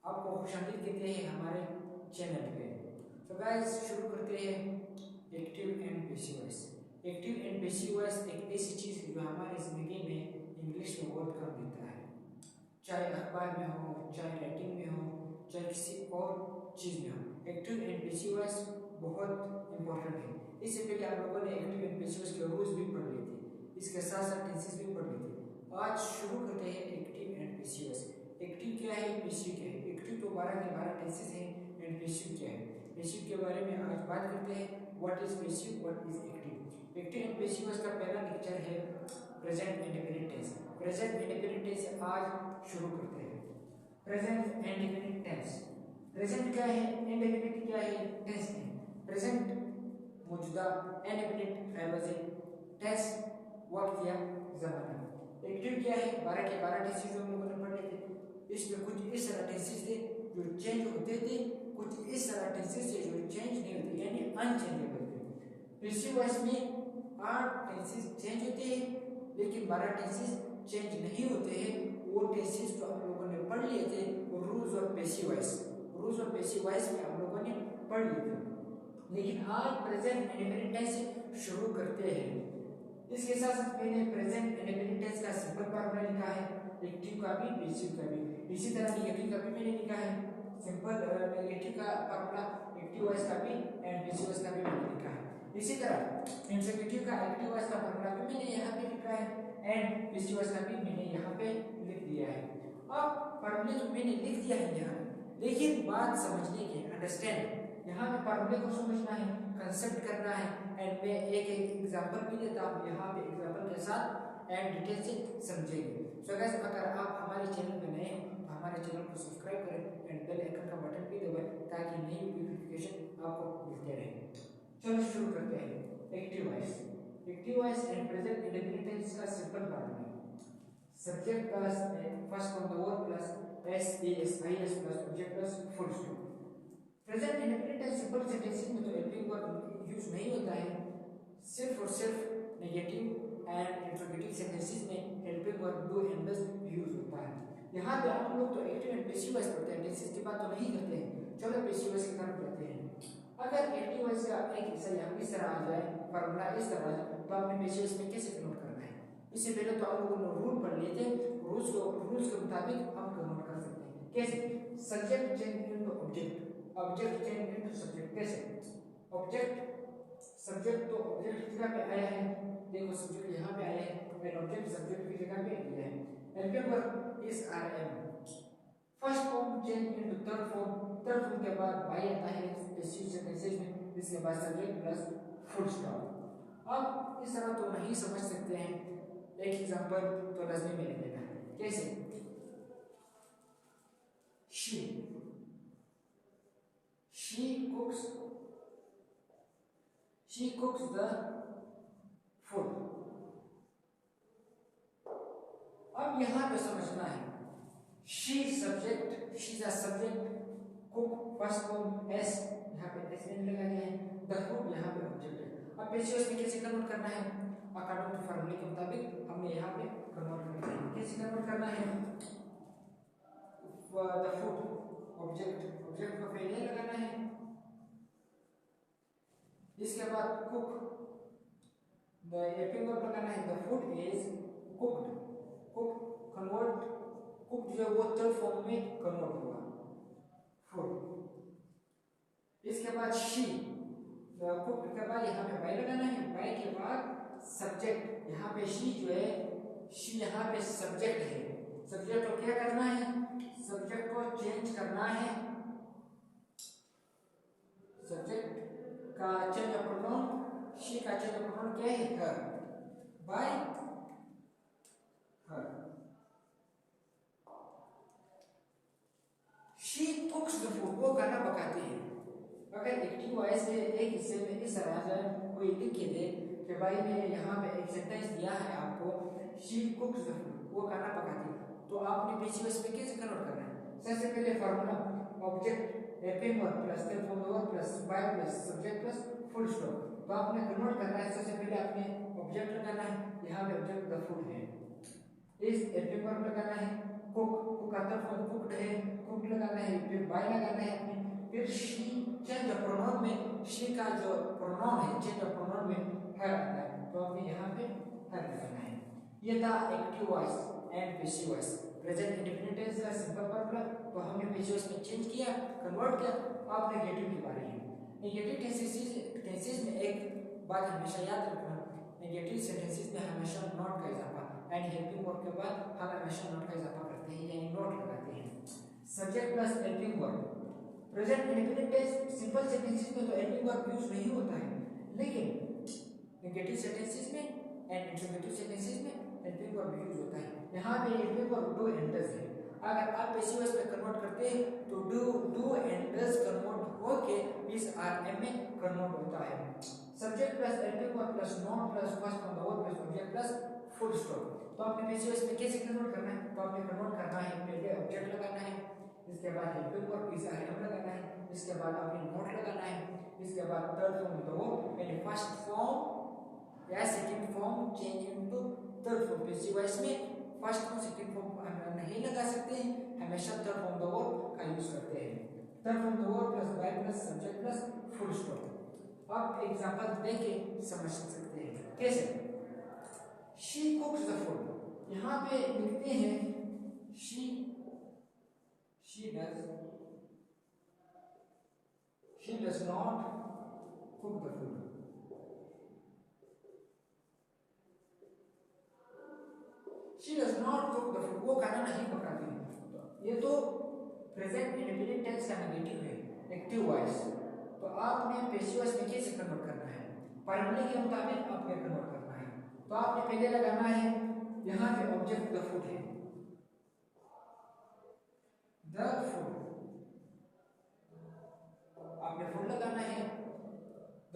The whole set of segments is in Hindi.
आपको खुशामदीद कहते हैं हमारे चैनल पे। तो गाइस शुरू करते हैं active and passive voice. Active and passive voice एक ऐसी चीज़ है जो हमारी ज़िंदगी में इंग्लिश में बहुत कम मिलता है, चाहे अखबार में हो, चाहे राइटिंग में हो, चाहे किसी और चीज़ में हो। एक्टिव एंड पैसिव वॉइस बहुत इंपॉर्टेंट है। इससे पहले आप लोगों ने एक्टिव एंड पैसिव वॉइस के रूल्स भी पढ़ लिए थे, इसके साथ साथ टेंसेस भी पढ़ लिए थे। आज शुरू करते हैं active and passive voice. Active क्या है, पैसिव क्या है? एक्टिव तो 12 के 12 टेंसेस हैं एंड पैसिव क्या है? पैसिव के बारे में आज बात करते हैं। What is passive, what is active. Active and passive voice का पहला लेक्चर है present indefinite tense. Present indefinite tense आज शुरू करते हैं। Present indefinite tense. प्रेजेंट क्या है, इंडेफिनिट क्या है? टेंस है। प्रेजेंट मौजूदा, इंडेफिनिट एवज टेंस वक्त या ज़माना। एक्टिव क्या है? 12 के 12 टेंसेस जो हम लोगों ने पढ़े थे। इसमें कुछ इस तरह टेंसेस थे जो चेंज होते थे, कुछ इस तरह टेंसेस थे जो चेंज नहीं होते, यानी अनचेंजेबल थे। पैसिव वॉइस में 8 टेंसेस चेंज होते हैं लेकिन 12 टेंसेस चेंज नहीं होते हैं। वो टेंसेस जो आप लोगों ने पढ़ लिए थे वो rules of passive voice, rules of passive voice में आप लोगों ने पढ़ लिए थे। लेकिन आज प्रेजेंट इंडेफिनिट टेंस शुरू करते हैं। इसके साथ साथ मैंने प्रेजेंट इंडेफिनिट टेंस का सिंपल फॉर्मूला लिखा है, एक्टिव का भी पैसिव का भी। इसी तरह नेगेटिव का भी मैंने लिखा है, सिंपल नेगेटिव का फॉर्मूला एक्टिव वॉइस का भी एंड पैसिव वॉइस का भी मैंने लिखा है। इसी तरह इंट्रोगेटिव का एक्टिव वॉइस का फॉर्मूला भी मैंने यहाँ पे लिखा है एंड पैसिव वॉइस का भी मैंने यहाँ पे लिख दिया है। अब फॉर्मूले तो मैंने लिख दिया है यहाँ, लेकिन बात समझने की, अंडरस्टैंड, यहाँ पे फॉर्मूले को समझना है, कंसेप्ट करना है। एंड मैं एक एग्जांपल भी देता हूँ यहाँ पे, एग्जांपल के साथ एंड डिटेल से समझेंगे। सो गाइस अगर आप हमारे चैनल में नए हो तो हमारे चैनल को सब्सक्राइब करें एंड बेल आइकन का बटन भी दबाएं ताकि नई नोटिफिकेशन आपको मिलते रहे। चलो शुरू करते हैं। Active voice. Active voice and present indefinite tense का simple formula, subject plus first form the verb plus S A S I S plus object plus full stop. Present indefinite tense simple sentences में तो हेल्पिंग वर्ब यूज नहीं होता है, सिर्फ और सिर्फ नेगेटिव एंड इंट्रोगेटिव सेंटेंसेस में helping verb do and does use होता है। यहाँ पे हम लोग तो एक्टिव एंड पैसिव वॉइस पढ़ते हैं, टेंसेस की बात तो नहीं करते हैं। चलो पैसिव वॉइस की तरफ बढ़ते हैं। अगर एक्टिव वॉइस का एक हिस्सा यहाँ इस तरह आ जाए, फॉर्मूला इस तरह आ जाए, तो आपने पैसिव वॉइस में कैसे कन्वर्ट करना है? इससे पहले तो हम लोगों ने रूल पढ़ लिए थे, रूल्स के मुताबिक हम कन्वर्ट कर सकते हैं। कैसे? Subject change into object, object change into subject. कैसे? ऑब्जेक्ट सब्जेक्ट तो ऑब्जेक्ट की जगह पे आया है, देखो सब्जेक्ट यहाँ पे आया है और ऑब्जेक्ट सब्जेक्ट की जगह पे दिया है। Remember is are am, first form change into third form, third form के बाद बाई आता है पैसिव सेंटेंसेस में, इसके बाद सब्जेक्ट प्लस फुल स्टॉप। अब इस तरह तो नहीं समझ सकते हैं, एक एग्जांपल तो लाजमी में लेना है। कैसे? she cooks the food। अब यहाँ पे समझना है, she subject, she is a subject, cook first form S, यहाँ पे एस एन लगा गया है, the food यहाँ पे ऑब्जेक्ट है। अब पैसिव वॉइस में कैसे कन्वर्ट करना है? अकॉर्डिंग टू फॉर्मूले के मुताबिक हमने यहाँ पे कन्वर्ट करना है। कैसे कन्वर्ट करना है? the food ऑब्जेक्ट, ऑब्जेक्ट को पहले लगाना है, इसके बाद कुक हेल्पिंग वर्ब लगाना है, the food is cooked. Cook convert, cook जो है वो थर्ड फॉर्म में कन्वर्ट होगा, फूड। इसके बाद शी, कुक के बाद यहाँ पे बाई लगाना है, बाई के बाद सब्जेक्ट, यहाँ पे शी जो है, शी यहाँ पे सब्जेक्ट है, सब्जेक्ट को क्या करना है? सब्जेक्ट को चेंज करना है, सब्जेक्ट का चेंज ऑफ प्रोनाउन, शी का चेंज ऑफ प्रोनाउन क्या है? Her, by her. She cooks the food, वो खाना पकाती है। अगर एक्टिव वॉइस के एक हिस्से में इस तरह आ जाए, कोई लिख के दे कि भाई मैंने यहाँ पे एक सेंटेंस दिया है आपको, शी कुक्स द फूड, वो खाना पकाती है, तो आपने पैसिव वॉइस में कैसे कन्वर्ट करना है? सबसे पहले formula, object helping verb plus third form verb plus by plus subject plus full stop. तो आपने कन्वर्ट करना है, सबसे पहले आपने ऑब्जेक्ट लगाना है, यहाँ पे ऑब्जेक्ट द फूड है, इस हेल्पिंग वर्ब लगाना है, कुक का थर्ड कुक्ड है, कुक्ड लगाना है, फिर बाय लगाना है अपने, फिर शी चेंज ऑफ प्रोनाउन में शी का जो प्रोनाउन है चेंज ऑफ प्रोनाउन में हर आता है, तो अभी यहाँ पे हर लगाना है। ये था active voice and passive voice. Present indefinite tense का सिंपल फॉर्मूला, तो हमने पैसिव वॉइस में चेंज किया, कन्वर्ट किया। अब नेगेटिव की बारी है। नेगेटिव टेंसेस में एक बात हमेशा याद रखना, नेगेटिव सेंटेंसेस में हमेशा नॉट का इजाफा एंड हेल्पिंग वर्ब के बाद हम हमेशा नॉट का इजाफा करते हैं, यानी नॉट लगाते हैं। Subject plus helping verb. Present indefinite tense simple sentences में तो हेल्पिंग वर्ब यूज नहीं होता है, लेकिन नेगेटिव सेंटेंसेस में एंड इंटरोगेटिव सेंटेंसेस में हेल्पिंग वर्ब यूज होता है। यहाँ पे helping verb do and does है। अगर आप पैसिव वॉइस में कन्वर्ट करते हैं तो डू एंड डज कन्वर्ट होके इस आरएम में कन्वर्ट होता है। Subject plus helping verb plus not plus first from the verb plus object plus full stop. तो आपने पैसिव वॉइस में कैसे कन्वर्ट करना है, तो आपने कन्वर्ट करना है, पहले ऑब्जेक्ट लगाना है, इसके बाद हेल्पिंग वर्ब इस आरएम लगाना है, इसके बाद आपने नॉट लगाना है, इसके बाद third form the verb and first form या second form change into third form. Passive voice में फर्स्ट फॉर्म सेकंड फॉर्म हम नहीं लगा सकते हैं, हमेशा थर्ड फॉर्म द वर्ब का यूज करते हैं। Third form the verb plus by plus subject plus full stop. अब एग्जांपल देके समझ सकते हैं कैसे। शी कुक्स द फूड, यहाँ पे लिखते हैं she does not cook the food. She does not cook the food, वो खाना नहीं पकाती है। ये तो प्रेजेंट इंडेफिनिट टेंस का नेगेटिव है, एक्टिव वॉइस। तो आपने पैसिव वॉइस में कैसे कन्वर्ट करना है, फॉर्मूले के मुताबिक आपने कन्वर्ट करना है। तो आपने पहले लगाना है, यहाँ पे ऑब्जेक्ट द फूड है, द फूड, आपने फूड लगाना है,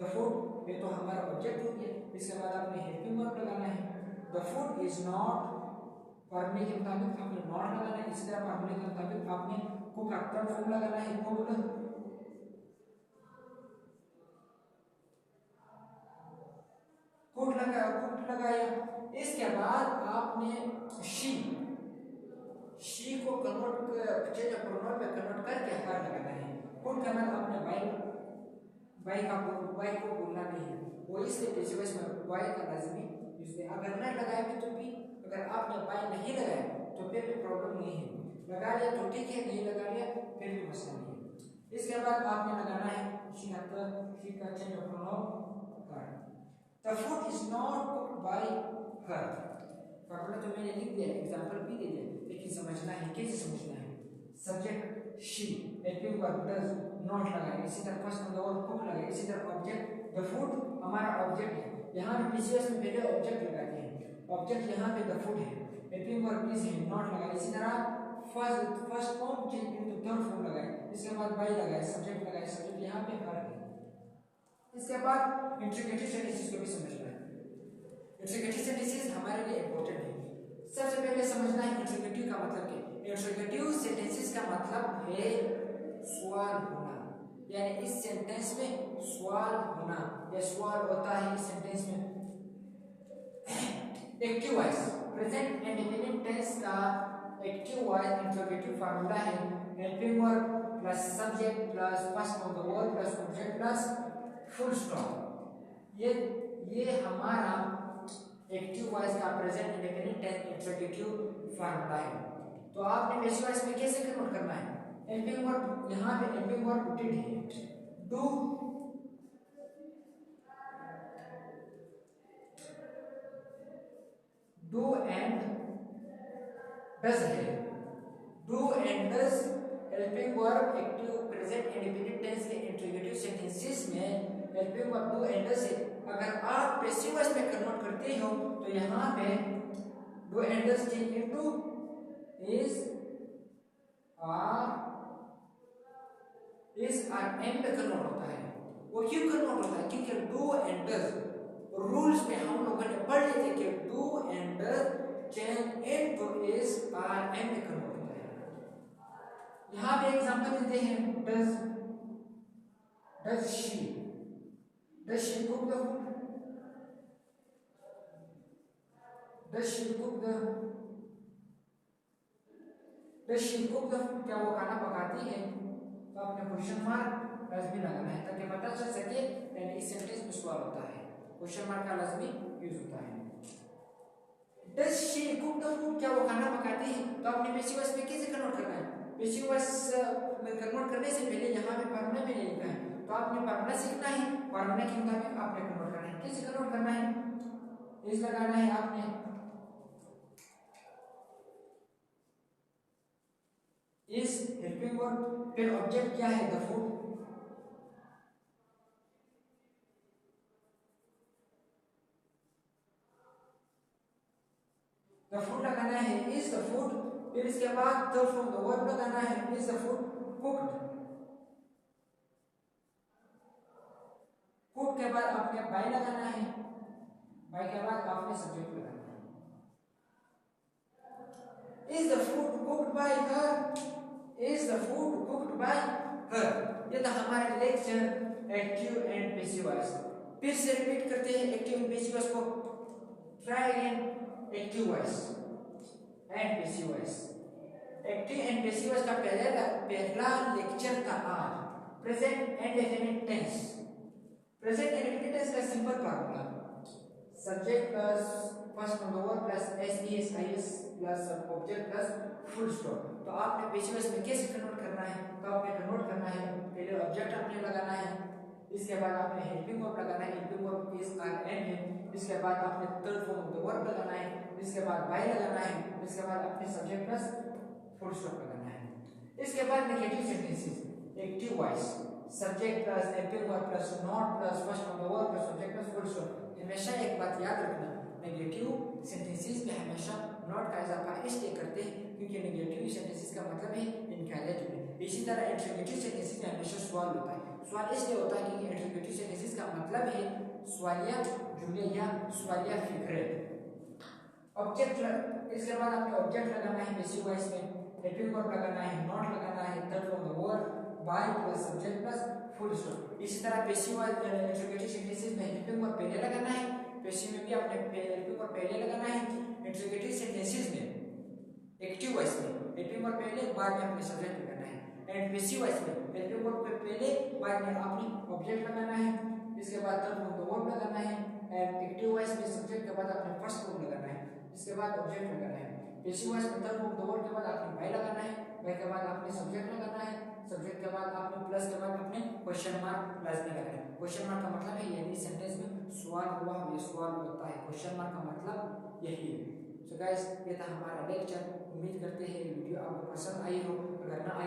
द फूड ये तो हमारा ऑब्जेक्ट हो गया। इसके बाद आपने हेल्पिंग वर्ब लगाना है, द फूड इज नॉट, फॉर्मूले के मुताबिक आपने नॉट लगाना है। इसी तरह फॉर्मूले के मुताबिक आपने कुक का थर्ड फॉर्म लगाना है, कुक लगाया। इसके बाद आपने शी को कन्वर्ट चेंज ऑफ प्रोनाउन में कन्वर्ट करके हर लगाना है। कुक का मतलब आपने बाय को बोलना नहीं है, वो इसलिए पैसिव वॉइस में बाय का लाजमी यूज है। अगर न लगाए भी तो भी, अगर आपने बाय नहीं लगाया तो फिर भी प्रॉब्लम नहीं है, लगा लिया तो ठीक है, नहीं लगा लिया फिर भी मसला नहीं है। इसके बाद आपने लगाना है शी का change of pronoun her. The food is not cooked by her. Formula तो मैंने लिख दिया, एग्जांपल भी दे दिया, लेकिन समझना है, कैसे समझना है। Subject she, helping verb does, not लगाएंगे, इसी तरह first from the verb cook लगाएंगे, इसी तरह ऑब्जेक्ट द फूड हमारा ऑब्जेक्ट है। यहाँ पे पीसीएस में पहले ऑब्जेक्ट लगाते हैं, ऑब्जेक्ट यहाँ पे द फूड है, हेल्पिंग वर्ब इज है, नॉट लगाए। इसी तरह first form change into third form लगाए, इसके बाद बाय लगाए, सब्जेक्ट लगाए, सब्जेक्ट यहाँ पे हर है। इसके बाद इंट्रीगेटिव सेंटेंसेस को भी समझना है। इंट्रीगेटिव सेंटेंसेस हमारे लिए इंपॉर्टेंट है। सबसे पहले समझना है इंट्रीगेटिव का मतलब क्या है। इंट्रीगेटिव सेंटेंसेस का मतलब है सवाल होना, यानी इस सेंटेंस में सवाल होना या सवाल होता है इस सेंटेंस में। Active voice, present indefinite tense का एक्टिव वॉइस इंट्रोगेटिव फार्मूला है helping verb plus subject plus first form the verb plus object plus full stop. ये हमारा एक्टिव वॉइस का present indefinite tense interrogative formula है। तो आपने पैसिव वॉइस में कैसे कन्वर्ट करना है। हेल्पिंग वर्ब, यहाँ पे हेल्पिंग वर्ब डिड है, डू एंड डज है। Do and does helping verb active present indefinite tense के इंट्रोगेटिव सेंटेंसेस में helping verb do and does है। अगर आप पैसिव वॉइस में कन्वर्ट करते हो तो यहाँ पे do and does change into is are and पे कन्वर्ट होता है। वो क्यों कन्वर्ट होता है, क्योंकि डू एंड डज रूल्स में हम लोगों ने पढ़ लिए थे कि do and does change into is are and पे कन्वर्ट होता है। यहाँ पे एग्जांपल देते हैं, does she cook the food, does she cook the does she cook the food, क्या वो खाना पकाती है, तो आपने क्वेश्चन मार्क लाजमी लगाना है ताकि पता चल सके यानी इस सेंटेंस में सवाल होता है, क्वेश्चन मार्क का लाजमी यूज होता है। Does she cook the food, क्या वो खाना पकाती है, तो आपने पैसिव वॉइस में कैसे कन्वर्ट करना है, पैसिव वॉइस में कन्वर्ट करने से पहले यहाँ पे फॉर्मूला में लिखा है, तो आपने फॉर्मूला सीखना है, फॉर्मूला के मुताबिक आपने कन्वर्ट करना है। कैसे कन्वर्ट करना है, इस लगाना है आपने इस हेल्पिंग वर्ब, फिर ऑब्जेक्ट क्या है द फूड, द फूड लगाना है इज द फूड, फिर इसके बाद द फ्रॉम द वर्ब लगाना है is the food cooked, cook के बाद आपने बाय लगाना है, बाय के बाद आपने सब्जेक्ट लगाना है। Is the food cooked by her, is the food cooked by her, ये था हमारा lecture active and passive voice. फिर से रिपीट करते हैं एक्टिव एंड पैसिव वॉइस को, try again, active voice and passive voice. Active and passive voice का पहला लेक्चर था आज, present and definite tense. Present and definite tense का simple formula, subject plus first from the verb plus S plus object plus full stop. तो आपने पैसिव वॉइस में कैसे कन्वर्ट करना है, तो आपने कन्वर्ट करना है, पहले ऑब्जेक्ट आपने लगाना है, इसके बाद आपने हेल्पिंग वर्ब लगाना है, helping verb is are an है, इसके बाद आपने third form of the verb लगाना है, इसके बाद बाय लगाना है, इसके बाद आपने सब्जेक्ट प्लस फुल स्टॉप लगाना है। इसके बाद negative sentences, active voice, subject plus helping verb plus not plus first from the verb plus subject plus full stop. हमेशा एक बात याद रखना, नेगेटिव सेंटेंसेस में हमेशा नॉट का इजाफा इसलिए करते हैं क्योंकि नेगेटिव सेंटेंसेस का मतलब है इनकैरेक्ट। इसी तरह इंट्रोगेटिव सेंटेंसेस में हमेशा सवाल होता है, सवाल इसलिए होता है क्योंकि इंट्रोगेटिव सेंटेंसेस का मतलब है सवालिया जुमले या सवालिया फिक्रे। ऑब्जेक्ट, इसके बाद आपने ऑब्जेक्ट लगाना है पैसिव वॉइस में, हेल्पिंग वर्ब लगाना है, नॉट लगाना है, third from the verb, by plus subject plus full stop. इसी तरह पैसिव इंट्रोगेटिव सेंटेंसेस में हेल्पिंग वर्ब पहले लगाना है, पैसिव में भी आपने हेल्पिंग वर्ब पहले लगाना है, इंट्रोगेटिव सेंटेंसेस में एक्टिव वॉइस में हेल्पिंग वर्ब पहले बाद में अपने सब्जेक्ट लगाना है, एंड पैसिव वॉइस में हेल्पिंग वर्ब पहले बाद में आपने ऑब्जेक्ट लगाना है, इसके बाद थर्ड फ्रॉम द वर्ब लगाना है, एंड एक्टिव वॉइस में सब्जेक्ट के बाद आपने फर्स्ट फॉर्म लगाना है, इसके बाद ऑब्जेक्ट लगाना है। पैसिव वॉइस में थर्ड फ्रॉम द वर्ब के बाद आपने बाय लगाना है, बाय के बाद आपने सब्जेक्ट लगाना है, सब्जेक्ट के बाद आपने प्लस के बाद आपने क्वेश्चन मार्क लाजमी लगाना है। क्वेश्चन मार्क का मतलब है यानी सेंटेंस में सवाल हुआ, ये सवाल होता है, क्वेश्चन मार्क का मतलब यही है। सो गाइस, ये था हमारा लेक्चर। उम्मीद करते हैं वीडियो आपको पसंद आई हो, अगर ना